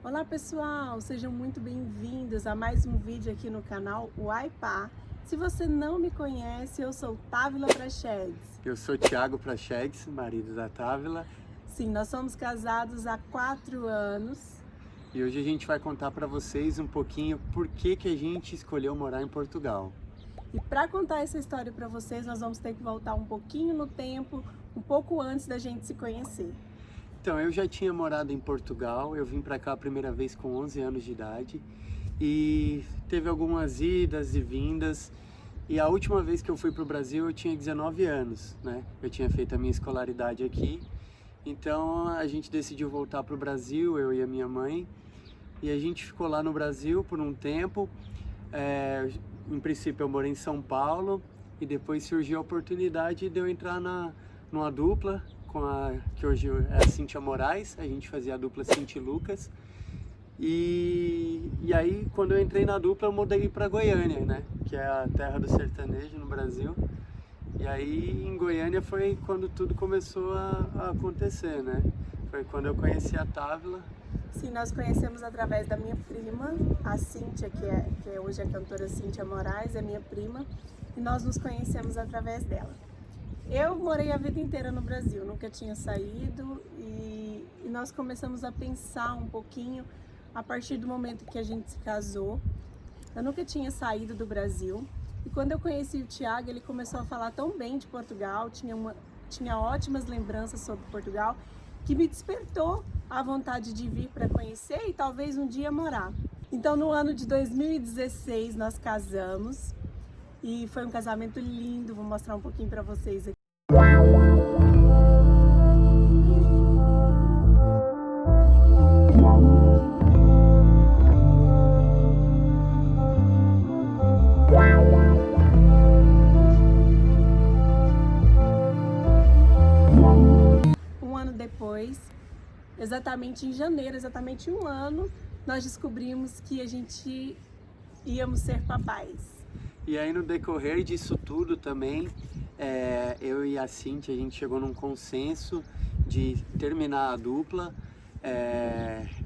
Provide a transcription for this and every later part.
Olá pessoal, sejam muito bem-vindos a mais um vídeo aqui no canal Uai-Pá. Se você não me conhece, eu sou Távila Prachedes. Eu sou Thiago Prachedes, marido da Távila. Sim, nós somos casados há 4 anos. E hoje a gente vai contar para vocês um pouquinho por que a gente escolheu morar em Portugal. E para contar essa história para vocês, nós vamos ter que voltar um pouquinho no tempo, um pouco antes da gente se conhecer. Então, eu já tinha morado em Portugal, eu vim para cá a primeira vez com 11 anos de idade e teve algumas idas e vindas. E a última vez que eu fui para o Brasil eu tinha 19 anos, né? Eu tinha feito a minha escolaridade aqui, então a gente decidiu voltar para o Brasil, eu e a minha mãe, e a gente ficou lá no Brasil por um tempo. Em princípio eu morei em São Paulo e depois surgiu a oportunidade de eu entrar numa dupla que hoje é a Cíntia Moraes. A gente fazia a dupla Cinti Lucas. E aí, quando eu entrei na dupla, eu mudei para Goiânia, né? Que é a terra do sertanejo no Brasil. E aí, em Goiânia, foi quando tudo começou a acontecer, né? Foi quando eu conheci a Távila. Sim, nós conhecemos através da minha prima, a Cíntia, que é hoje a cantora Cíntia Moraes, é minha prima, e nós nos conhecemos através dela. Eu morei a vida inteira no Brasil, nunca tinha saído e nós começamos a pensar um pouquinho a partir do momento que a gente se casou. Eu nunca tinha saído do Brasil e quando eu conheci o Thiago, ele começou a falar tão bem de Portugal, tinha ótimas lembranças sobre Portugal, que me despertou a vontade de vir para conhecer e talvez um dia morar. Então, no ano de 2016, nós casamos. E foi um casamento lindo, vou mostrar um pouquinho para vocês aqui. Um ano depois, exatamente em janeiro, exatamente um ano, nós descobrimos que a gente íamos ser papais. E aí, no decorrer disso tudo também, eu e a Cíntia, a gente chegou num consenso de terminar a dupla.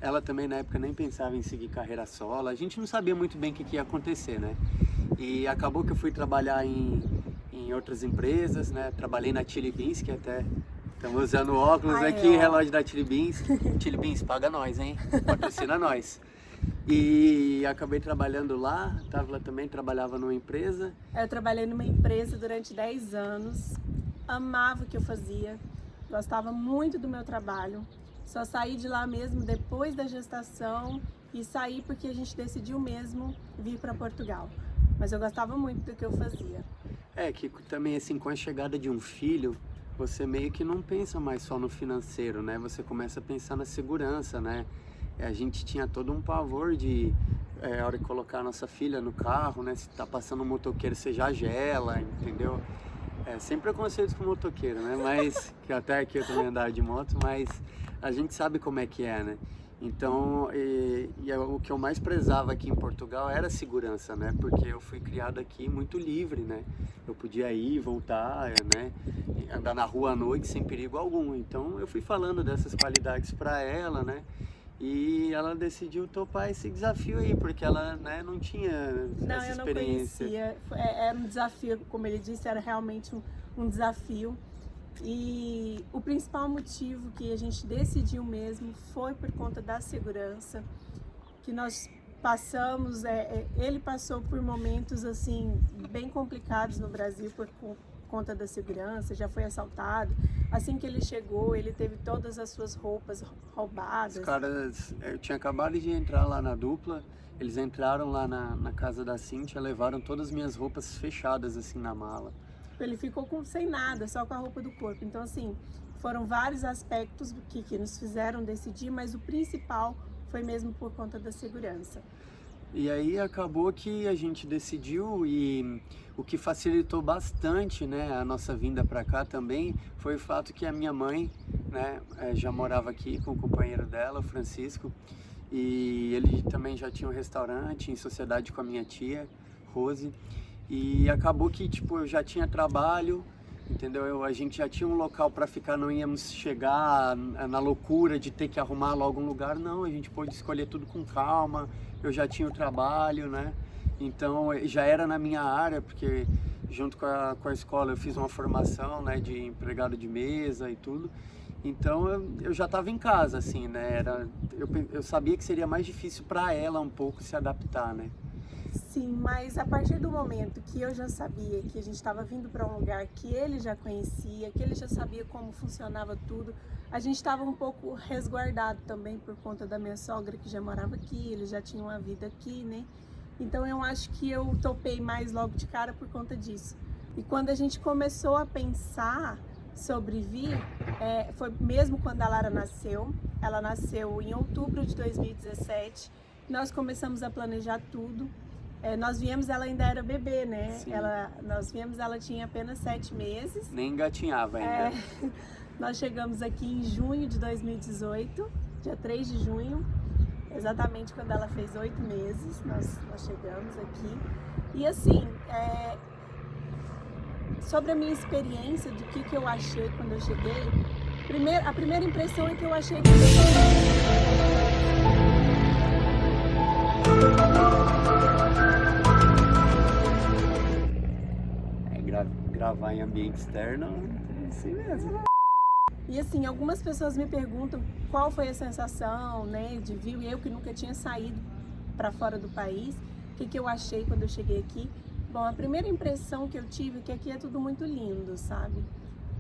Ela também na época nem pensava em seguir carreira solo, a gente não sabia muito bem o que ia acontecer, né? E acabou que eu fui trabalhar em outras empresas, né? Trabalhei na Chili Beans, que até estamos usando óculos aqui, relógio da Chili Beans. Chili Beans, paga nós, hein? Patrocina nós. E acabei trabalhando lá. A Távila também trabalhava numa empresa. Eu trabalhei numa empresa durante 10 anos, amava o que eu fazia, gostava muito do meu trabalho. Só saí de lá mesmo depois da gestação e saí porque a gente decidiu mesmo vir para Portugal. Mas eu gostava muito do que eu fazia. Que também assim, com a chegada de um filho, você meio que não pensa mais só no financeiro, né? Você começa a pensar na segurança, né? A gente tinha todo um pavor de, a hora de colocar a nossa filha no carro, né? Se tá passando um motoqueiro, você já gela, entendeu? Sem preconceito com motoqueiro, né? Mas, que até aqui eu também andava de moto, mas a gente sabe como é que é, né? Então, o que eu mais prezava aqui em Portugal era a segurança, né? Porque eu fui criado aqui muito livre, né? Eu podia ir, voltar, né? Andar na rua à noite sem perigo algum. Então, eu fui falando dessas qualidades para ela, né? E ela decidiu topar esse desafio aí, porque ela, né, não tinha essa experiência. Não, eu não conhecia. Era um desafio, como ele disse, era realmente um desafio. E o principal motivo que a gente decidiu mesmo foi por conta da segurança, que nós passamos, ele passou por momentos assim bem complicados no Brasil por conta da segurança, já foi assaltado. Assim que ele chegou, ele teve todas as suas roupas roubadas. Os caras, eu tinha acabado de entrar lá na dupla, eles entraram lá na casa da Cíntia, levaram todas as minhas roupas fechadas assim na mala. Ele ficou sem nada, só com a roupa do corpo. Então assim, foram vários aspectos que nos fizeram decidir, mas o principal foi mesmo por conta da segurança. E aí acabou que a gente decidiu, e o que facilitou bastante, né, a nossa vinda para cá também foi o fato que a minha mãe, né, já morava aqui com o companheiro dela, o Francisco, e ele também já tinha um restaurante em sociedade com a minha tia, Rose, e acabou que tipo, eu já tinha trabalho entendeu? A gente já tinha um local para ficar, não íamos chegar na loucura de ter que arrumar logo um lugar, não, a gente pôde escolher tudo com calma, eu já tinha o trabalho, né? Então já era na minha área, porque junto com a escola eu fiz uma formação, né, de empregado de mesa e tudo. Então eu já estava em casa, assim, né? Eu sabia que seria mais difícil para ela um pouco se adaptar, né? Sim, mas a partir do momento que eu já sabia que a gente estava vindo para um lugar que ele já conhecia, que ele já sabia como funcionava tudo, a gente estava um pouco resguardado também por conta da minha sogra que já morava aqui, ele já tinha uma vida aqui, né? Então eu acho que eu topei mais logo de cara por conta disso. E quando a gente começou a pensar sobre vir, foi mesmo quando a Lara nasceu. Ela nasceu em outubro de 2017. Nós começamos a planejar tudo. Nós viemos, ela ainda era bebê, né? Nós viemos, ela tinha apenas 7 meses. Nem engatinhava ainda. Nós chegamos aqui em junho de 2018, dia 3 de junho, exatamente quando ela fez 8 meses, nós chegamos aqui. E assim, sobre a minha experiência, do que eu achei quando eu cheguei, a primeira impressão é que eu achei que gravar em ambiente externo é assim mesmo. E assim, algumas pessoas me perguntam qual foi a sensação, né, de vir, eu que nunca tinha saído para fora do país, o que eu achei quando eu cheguei aqui. Bom, a primeira impressão que eu tive é que aqui é tudo muito lindo, sabe?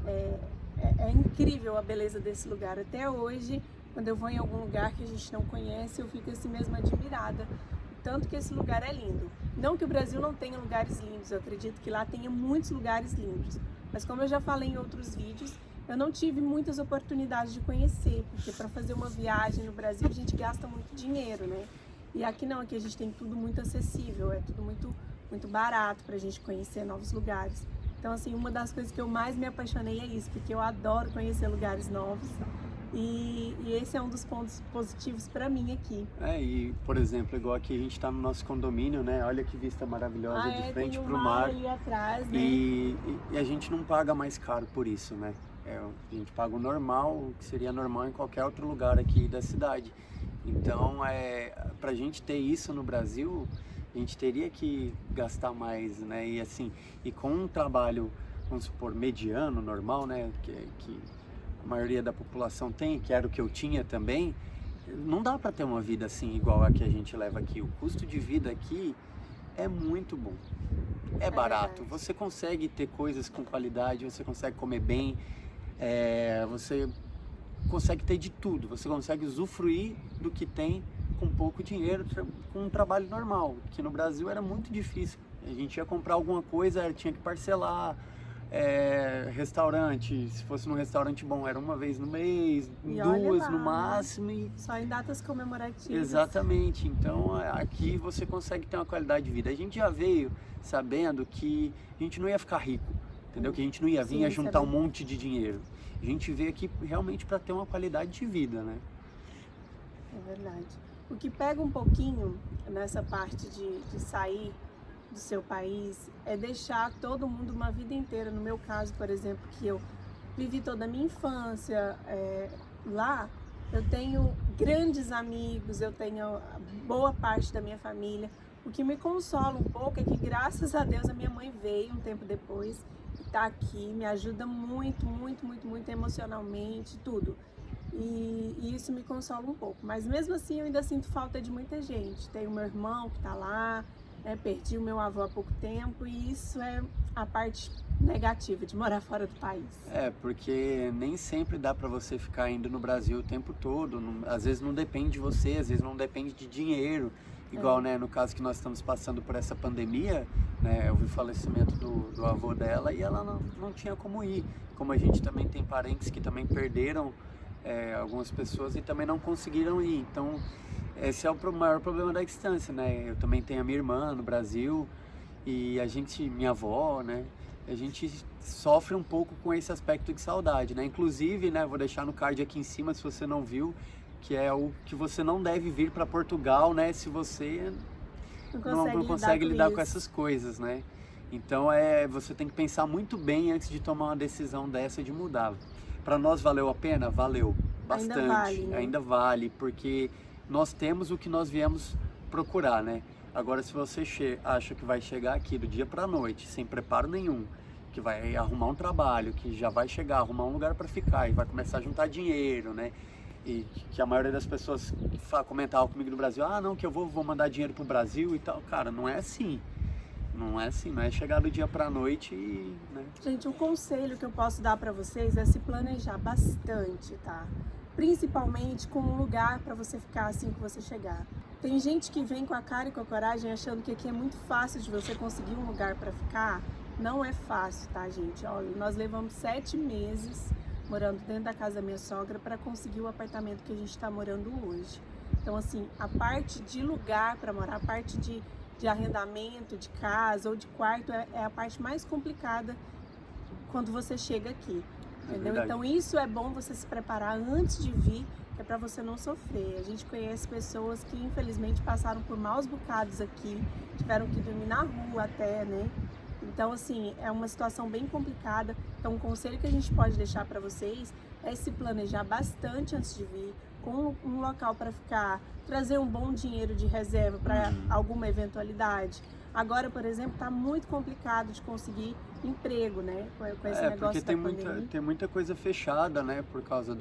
É incrível a beleza desse lugar. Até hoje, quando eu vou em algum lugar que a gente não conhece, eu fico assim mesmo admirada. Tanto que esse lugar é lindo. Não que o Brasil não tenha lugares lindos, eu acredito que lá tenha muitos lugares lindos. Mas como eu já falei em outros vídeos, eu não tive muitas oportunidades de conhecer, porque para fazer uma viagem no Brasil a gente gasta muito dinheiro, né? E aqui não, aqui a gente tem tudo muito acessível, é tudo muito barato para a gente conhecer novos lugares. Então assim, uma das coisas que eu mais me apaixonei é isso, porque eu adoro conhecer lugares novos. E esse é um dos pontos positivos para mim aqui. E por exemplo, igual aqui a gente está no nosso condomínio, né? Olha que vista maravilhosa de frente para o mar. Ali atrás, né? E a gente não paga mais caro por isso, né? A gente paga o normal, que seria normal em qualquer outro lugar aqui da cidade. Então, pra gente ter isso no Brasil, a gente teria que gastar mais, né? E assim, e com um trabalho, vamos supor, mediano, normal, né? Que a maioria da população tem, que era o que eu tinha também, não dá para ter uma vida assim igual a que a gente leva aqui. O custo de vida aqui é muito bom, é barato, você consegue ter coisas com qualidade, você consegue comer bem, você consegue ter de tudo, você consegue usufruir do que tem com pouco dinheiro, com um trabalho normal, que no Brasil era muito difícil. A gente ia comprar alguma coisa, tinha que parcelar. Restaurante, se fosse num restaurante bom, era uma vez no mês, duas no máximo. E... só em datas comemorativas. Exatamente, então aqui você consegue ter uma qualidade de vida. A gente já veio sabendo que a gente não ia ficar rico, entendeu? Que a gente não ia vir a juntar um monte de dinheiro. A gente veio aqui realmente para ter uma qualidade de vida, né? É verdade. O que pega um pouquinho nessa parte de sair do seu país é deixar todo mundo uma vida inteira. No meu caso, por exemplo, que eu vivi toda a minha infância lá, eu tenho grandes amigos, eu tenho boa parte da minha família. O que me consola um pouco é que, graças a Deus, a minha mãe veio um tempo depois e está aqui, me ajuda muito, muito, muito, muito emocionalmente, tudo. E isso me consola um pouco. Mas mesmo assim eu ainda sinto falta de muita gente. Tem o meu irmão que está lá, perdi o meu avô há pouco tempo, e isso é a parte negativa de morar fora do país. Porque nem sempre dá para você ficar indo no Brasil o tempo todo, às vezes não depende de você, às vezes não depende de dinheiro, igual né, no caso que nós estamos passando por essa pandemia, né, houve o falecimento do avô dela e ela não tinha como ir, como a gente também tem parentes que também perderam algumas pessoas e também não conseguiram ir, então esse é o maior problema da distância, né? Eu também tenho a minha irmã no Brasil e minha avó, né? A gente sofre um pouco com esse aspecto de saudade, né? Inclusive, né? Vou deixar no card aqui em cima, se você não viu, que é o que você não deve vir para Portugal, né? Se você não consegue lidar com essas coisas, né? Então você tem que pensar muito bem antes de tomar uma decisão dessa de mudar. Para nós valeu a pena? Valeu bastante. Ainda vale, né? Ainda vale, porque nós temos o que nós viemos procurar, né? Agora, se você acha que vai chegar aqui do dia para a noite, sem preparo nenhum, que vai arrumar um trabalho, que já vai chegar, arrumar um lugar para ficar e vai começar a juntar dinheiro, né? E que a maioria das pessoas comentavam comigo no Brasil, não, que eu vou mandar dinheiro pro Brasil e tal. Cara, não é assim. Não é assim, não é chegar do dia pra noite e... né? Gente, um conselho que eu posso dar pra vocês é se planejar bastante, tá? Principalmente com um lugar pra você ficar assim que você chegar. Tem gente que vem com a cara e com a coragem achando que aqui é muito fácil de você conseguir um lugar pra ficar. Não é fácil, tá, gente? Olha, nós levamos 7 meses morando dentro da casa da minha sogra para conseguir o apartamento que a gente está morando hoje. Então, assim, a parte de lugar para morar, a parte de arrendamento de casa ou de quarto é a parte mais complicada quando você chega aqui, entendeu? Então, isso é bom você se preparar antes de vir, que é para você não sofrer. A gente conhece pessoas que, infelizmente, passaram por maus bocados aqui, tiveram que dormir na rua até, né? Então, assim, é uma situação bem complicada. Então, um conselho que a gente pode deixar para vocês é se planejar bastante antes de vir, com um local para ficar, trazer um bom dinheiro de reserva para alguma eventualidade. Agora, por exemplo, está muito complicado de conseguir emprego, né? Com esse negócio da pandemia. Tem muita coisa fechada, né? Por causa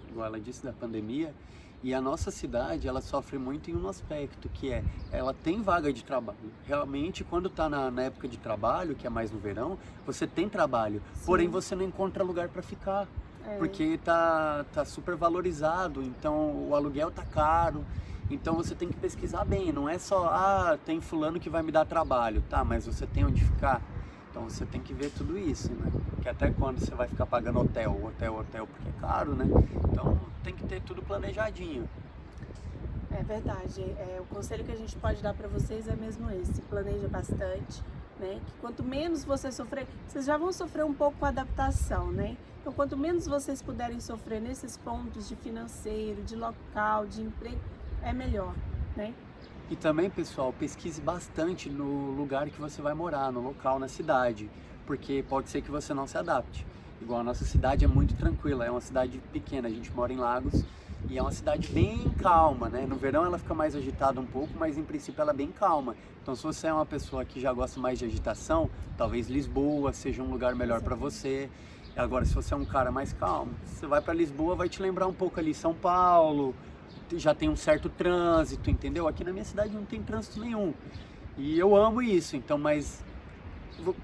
igual ela disse, da pandemia. E a nossa cidade, ela sofre muito em um aspecto, que ela tem vaga de trabalho. Realmente, quando está na época de trabalho, que é mais no verão, você tem trabalho. Sim. Porém, você não encontra lugar para ficar. Porque tá super valorizado, então o aluguel tá caro. Então você tem que pesquisar bem, não é só, tem fulano que vai me dar trabalho, tá, mas você tem onde ficar. Então você tem que ver tudo isso, né? Porque até quando você vai ficar pagando hotel, porque é caro, né? Então tem que ter tudo planejadinho. É verdade. O conselho que a gente pode dar para vocês é mesmo esse: se planeja bastante, né? Que quanto menos você sofrer, vocês já vão sofrer um pouco com a adaptação, né? Então, quanto menos vocês puderem sofrer nesses pontos de financeiro, de local, de emprego, é melhor, né? E também, pessoal, pesquise bastante no lugar que você vai morar, no local, na cidade, porque pode ser que você não se adapte. Igual a nossa cidade é muito tranquila, é uma cidade pequena, a gente mora em Lagos e é uma cidade bem calma, né? No verão ela fica mais agitada um pouco, mas em princípio ela é bem calma. Então, se você é uma pessoa que já gosta mais de agitação, talvez Lisboa seja um lugar melhor para você. Agora, se você é um cara mais calmo, você vai para Lisboa, vai te lembrar um pouco ali São Paulo, já tem um certo trânsito, entendeu? Aqui na minha cidade não tem trânsito nenhum. E eu amo isso, então, mas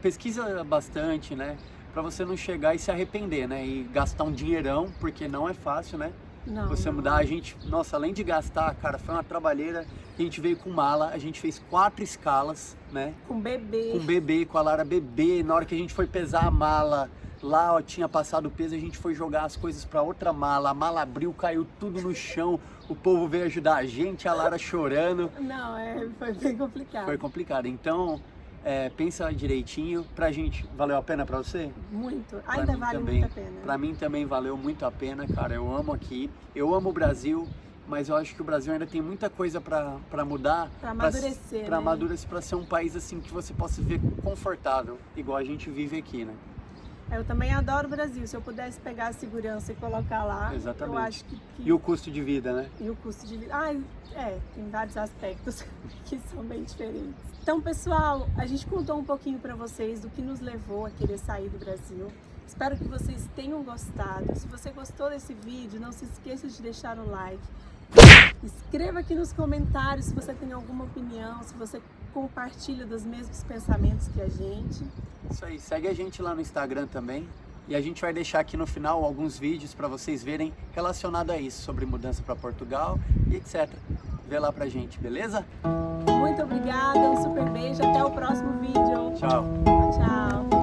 pesquisa bastante, né? Para você não chegar e se arrepender, né? E gastar um dinheirão, porque não é fácil, né? Não, você mudar, a gente, nossa, além de gastar, cara, foi uma trabalheira. A gente veio com mala, a gente fez 4 escalas, né? Com bebê. Com bebê, com a Lara bebê. Na hora que a gente foi pesar a mala, lá tinha passado o peso, a gente foi jogar as coisas para outra mala. A mala abriu, caiu tudo no chão. O povo veio ajudar a gente, a Lara chorando. Não, foi bem complicado. Foi complicado. Então, pensa direitinho. Pra gente, valeu a pena pra você? Muito. Ainda vale muito a pena. Pra mim também valeu muito a pena, cara. Eu amo aqui. Eu amo o Brasil. Mas eu acho que o Brasil ainda tem muita coisa para mudar. Para amadurecer, Para amadurecer, para ser um país assim que você possa viver confortável, igual a gente vive aqui, né? Eu também adoro o Brasil. Se eu pudesse pegar a segurança e colocar lá, exatamente. Eu acho que... E o custo de vida, né? E o custo de vida. Tem vários aspectos que são bem diferentes. Então, pessoal, a gente contou um pouquinho para vocês do que nos levou a querer sair do Brasil. Espero que vocês tenham gostado. Se você gostou desse vídeo, não se esqueça de deixar o like. Escreva aqui nos comentários se você tem alguma opinião, se você compartilha dos mesmos pensamentos que a gente. Isso aí, segue a gente lá no Instagram também. E a gente vai deixar aqui no final alguns vídeos para vocês verem relacionado a isso, sobre mudança para Portugal e etc. Vê lá pra gente, beleza? Muito obrigada, um super beijo, até o próximo vídeo. Tchau. Tchau.